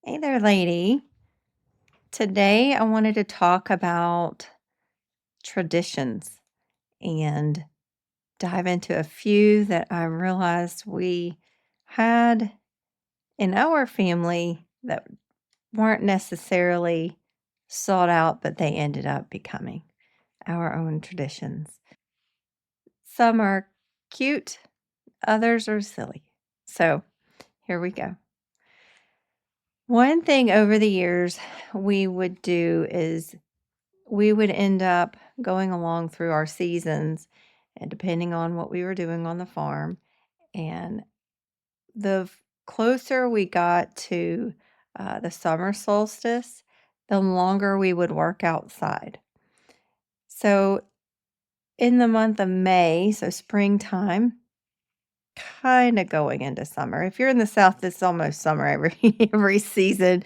Hey there, lady. Today I wanted to talk about traditions and dive into a few that I realized we had in our family that weren't necessarily sought out, but they ended up becoming our own traditions. Some are cute, others are silly. So here we go. One thing over the years we would do is we would end up going along through our seasons and depending on what we were doing on the farm. And closer we got to the summer solstice, the longer we would work outside. So in the month of May, so springtime, kind of going into summer. If you're in the South, it's almost summer every every season.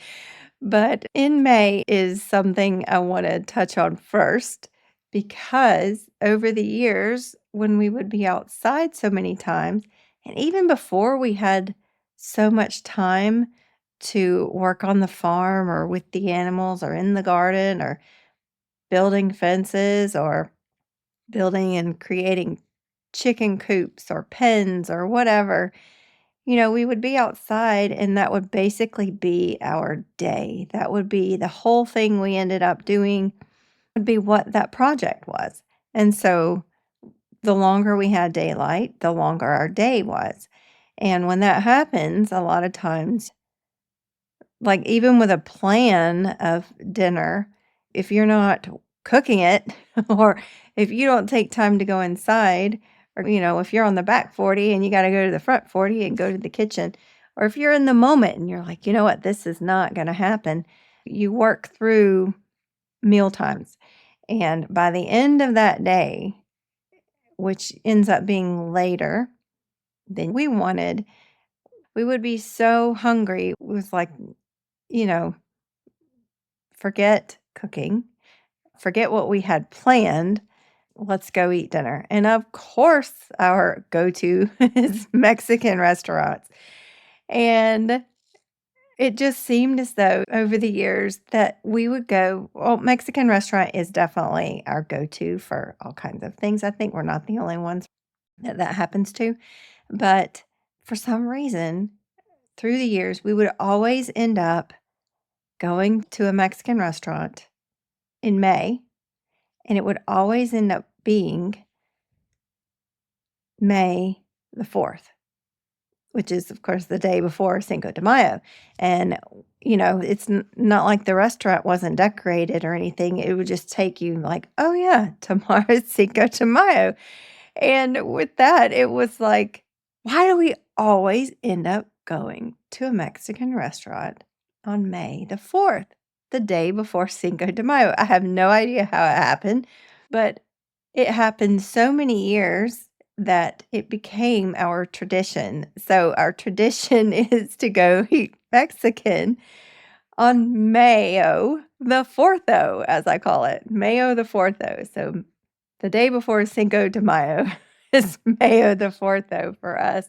But in May is something I want to touch on first because over the years, when we would be outside so many times, and even before we had so much time to work on the farm or with the animals or in the garden or building fences or building and creating chicken coops or pens or whatever, we would be outside and that would basically be our day. That would be the whole thing we ended up doing would be what that project was. And so the longer we had daylight, the longer our day was. And when that happens, a lot of times, like even with a plan of dinner, if you're not cooking it or if you don't take time to go inside, or if you're on the back 40 and you got to go to the front 40 and go to the kitchen, or if you're in the moment and you're like, you know what, this is not going to happen, you work through meal times. And by the end of that day, which ends up being later than we wanted, we would be so hungry. It was like, you know, forget cooking, forget what we had planned. Let's go eat dinner. And of course, our go to is Mexican restaurants. And it just seemed as though over the years that we would go, well, Mexican restaurant is definitely our go to for all kinds of things. I think we're not the only ones that happens to. But for some reason, through the years, we would always end up going to a Mexican restaurant in May, and it would always end up being May the 4th, which is, of course, the day before Cinco de Mayo. And, it's not like the restaurant wasn't decorated or anything. It would just take you like, oh, yeah, tomorrow's Cinco de Mayo. And with that, it was like, why do we always end up going to a Mexican restaurant on May the 4th, the day before Cinco de Mayo? I have no idea how it happened, but it happened so many years that it became our tradition. So our tradition is to go eat Mexican on Mayo the 4th, as I call it, Mayo the 4th. So the day before Cinco de Mayo is Mayo the 4th, for us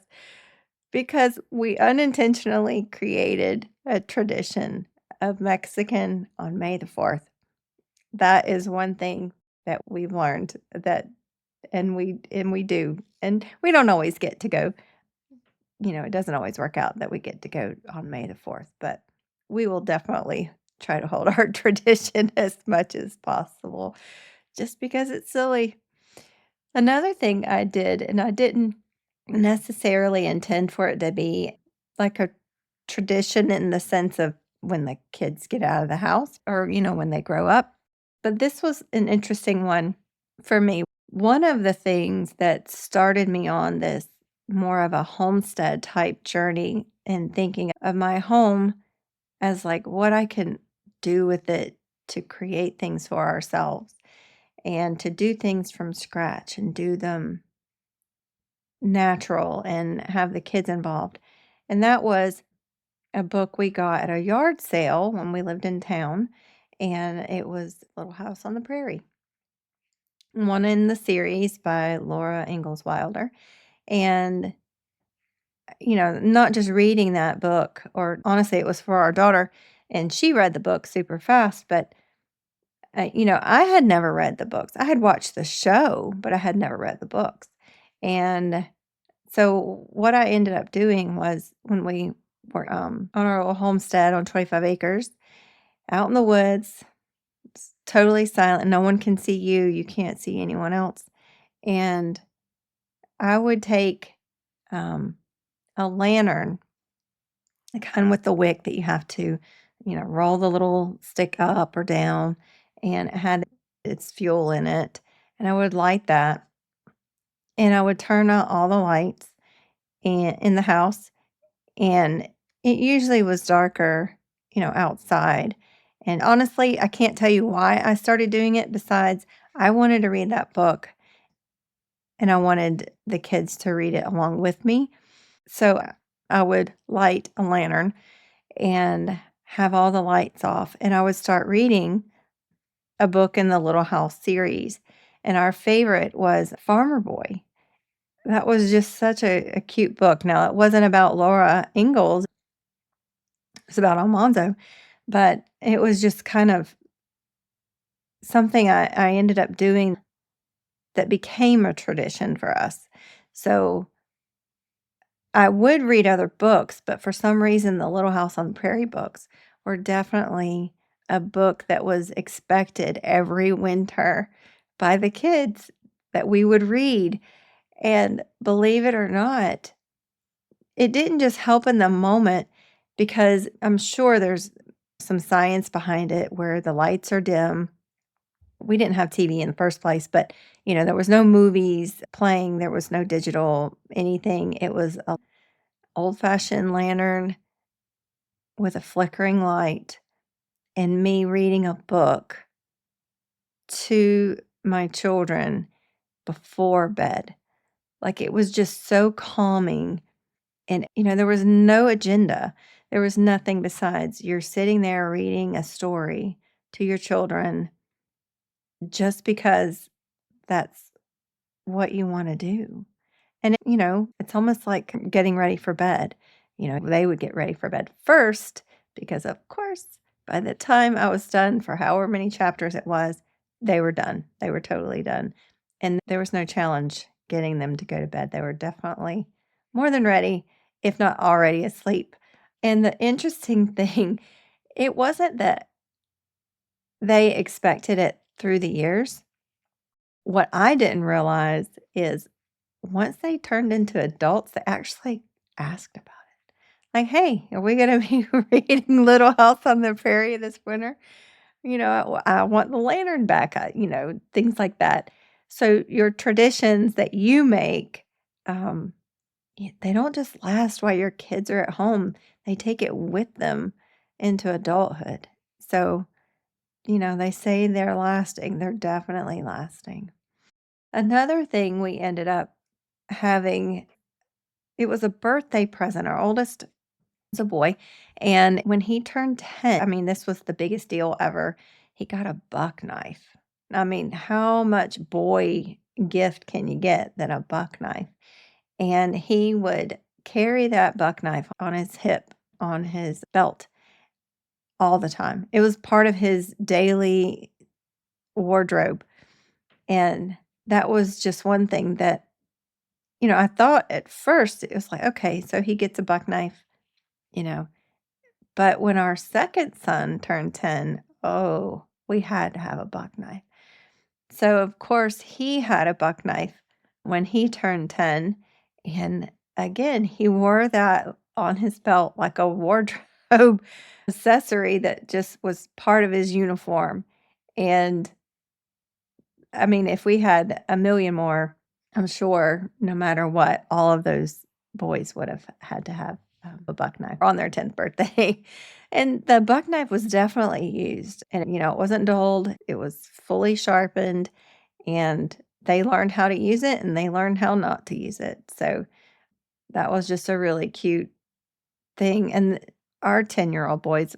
because we unintentionally created a tradition of Mexican on May the 4th. That is one thing that we've learned that and we do. And we don't always get to go, it doesn't always work out that we get to go on May the 4th, but we will definitely try to hold our tradition as much as possible just because it's silly. Another thing I did, and I didn't necessarily intend for it to be like a tradition in the sense of when the kids get out of the house or, when they grow up, but this was an interesting one for me. One of the things that started me on this more of a homestead type journey and thinking of my home as like what I can do with it to create things for ourselves and to do things from scratch and do them natural and have the kids involved. And that was a book we got at a yard sale when we lived in town, and it was Little House on the Prairie, one in the series by Laura Ingalls Wilder. And not just reading that book, or honestly, it was for our daughter, and she read the book super fast, but, I had never read the books. I had watched the show, but I had never read the books. And so what I ended up doing was when we were, on our little homestead on 25 acres, out in the woods, it's totally silent, no one can see you, you can't see anyone else, and I would take, um, a lantern, the kind with the wick that you have to, roll the little stick up or down, and it had its fuel in it, and I would light that, and I would turn out all the lights in the house, and it usually was darker, outside, and honestly, I can't tell you why I started doing it besides I wanted to read that book, and I wanted the kids to read it along with me, so I would light a lantern and have all the lights off, and I would start reading a book in the Little House series, and our favorite was Farmer Boy. That was just such a cute book. Now, it wasn't about Laura Ingalls, it's about Almanzo, but it was just kind of something I ended up doing that became a tradition for us. So, I would read other books, but for some reason, the Little House on the Prairie books were definitely a book that was expected every winter by the kids that we would read, and believe it or not, it didn't just help in the moment because I'm sure there's some science behind it where the lights are dim. We didn't have TV in the first place, but, there was no movies playing, there was no digital anything. It was a old-fashioned lantern with a flickering light and me reading a book to my children before bed. Like, it was just so calming, and, there was no agenda. There was nothing besides you're sitting there reading a story to your children just because that's what you wanna do. And, it's almost like getting ready for bed. They would get ready for bed first because, of course, by the time I was done for however many chapters it was, they were done. They were totally done. And there was no challenge getting them to go to bed. They were definitely more than ready, if not already asleep. And the interesting thing, it wasn't that they expected it through the years. What I didn't realize is once they turned into adults, they actually asked about it. Like, "Hey, are we gonna be reading Little House on the Prairie this winter?" I want the lantern back," things like that. So your traditions that you make, um, they don't just last while your kids are at home, they take it with them into adulthood. So, they say they're lasting, they're definitely lasting. Another thing we ended up having, it was a birthday present. Our oldest is a boy, and when he turned 10, I mean, this was the biggest deal ever. He got a buck knife. I mean, how much boy gift can you get than a buck knife? And he would carry that buck knife on his hip, on his belt all the time. It was part of his daily wardrobe. And that was just one thing that, I thought at first it was like, okay, so he gets a buck knife, you know. But when our second son turned 10, oh, we had to have a buck knife. So, of course, he had a buck knife when he turned 10. And again, he wore that on his belt like a wardrobe accessory that just was part of his uniform. And I mean, if we had a million more, I'm sure no matter what, all of those boys would have had to have a buck knife on their 10th birthday. And the buck knife was definitely used. And, it wasn't dulled, it was fully sharpened, and they learned how to use it and they learned how not to use it. So that was just a really cute thing. And our 10-year-old boys,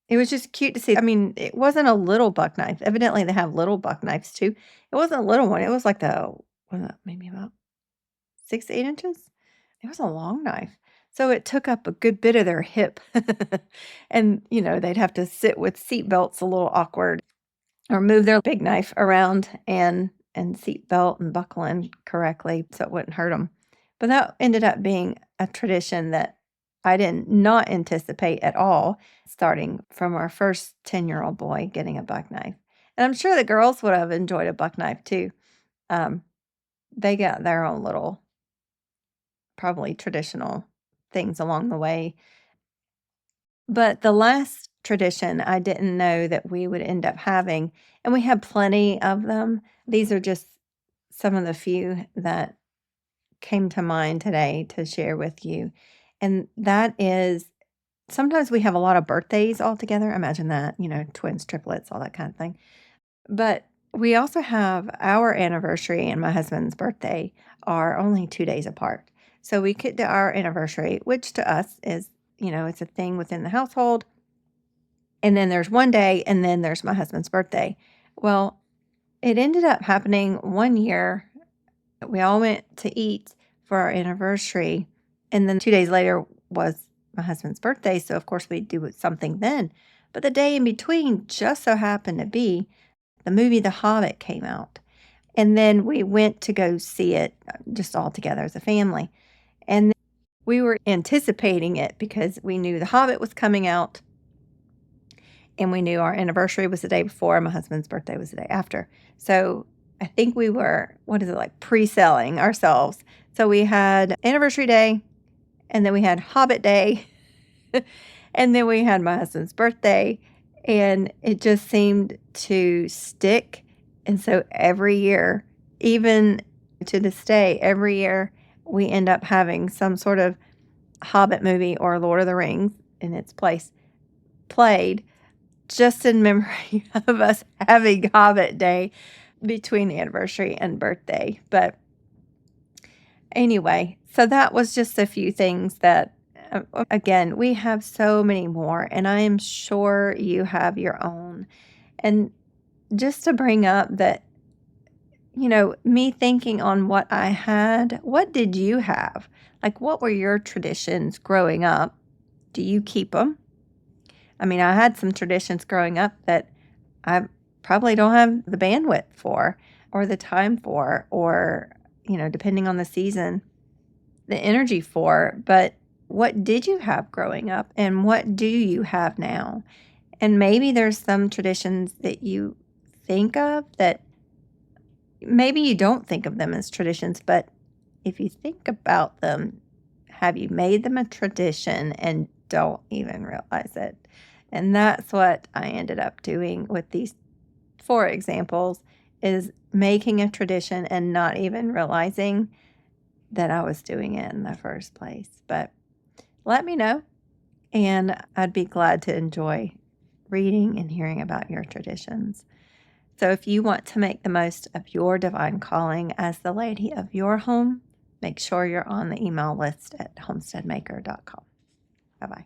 it was just cute to see. I mean, it wasn't a little buck knife. Evidently, they have little buck knives too. It wasn't a little one. It was like maybe about 6, 8 inches. It was a long knife. So it took up a good bit of their hip. And, they'd have to sit with seat belts a little awkward or move their big knife around and seat belt and buckle in correctly so it wouldn't hurt them. But that ended up being a tradition that I did not anticipate at all, starting from our first 10-year-old boy getting a buck knife. And I'm sure the girls would have enjoyed a buck knife too. Um, they got their own little, probably traditional things along the way. But the last tradition I didn't know that we would end up having, and we have plenty of them. These are just some of the few that came to mind today to share with you. And that is sometimes we have a lot of birthdays all together. Imagine that, twins, triplets, all that kind of thing. But we also have our anniversary and my husband's birthday are only 2 days apart. So we get to our anniversary, which to us is, it's a thing within the household. And then there's one day, and then there's my husband's birthday. Well, it ended up happening one year. We all went to eat for our anniversary. And then 2 days later was my husband's birthday. So, of course, we'd do something then. But the day in between just so happened to be the movie The Hobbit came out. And then we went to go see it just all together as a family. And we were anticipating it because we knew The Hobbit was coming out. And we knew our anniversary was the day before, and my husband's birthday was the day after. So I think we were, like pre-selling ourselves. So we had anniversary day, and then we had Hobbit day, and then we had my husband's birthday, and it just seemed to stick. And so every year, even to this day, every year we end up having some sort of Hobbit movie or Lord of the Rings in its place played just in memory of us having Hobbit Day between the anniversary and birthday. But anyway, so that was just a few things that, again, we have so many more, and I am sure you have your own. And just to bring up that, me thinking on what I had, what did you have? Like, what were your traditions growing up? Do you keep them? I mean, I had some traditions growing up that I probably don't have the bandwidth for or the time for or, depending on the season, the energy for. But what did you have growing up and what do you have now? And maybe there's some traditions that you think of that maybe you don't think of them as traditions, but if you think about them, have you made them a tradition and don't even realize it? And that's what I ended up doing with these 4 examples is making a tradition and not even realizing that I was doing it in the first place. But let me know, and I'd be glad to enjoy reading and hearing about your traditions. So if you want to make the most of your divine calling as the lady of your home, make sure you're on the email list at homesteadmaker.com. Bye-bye.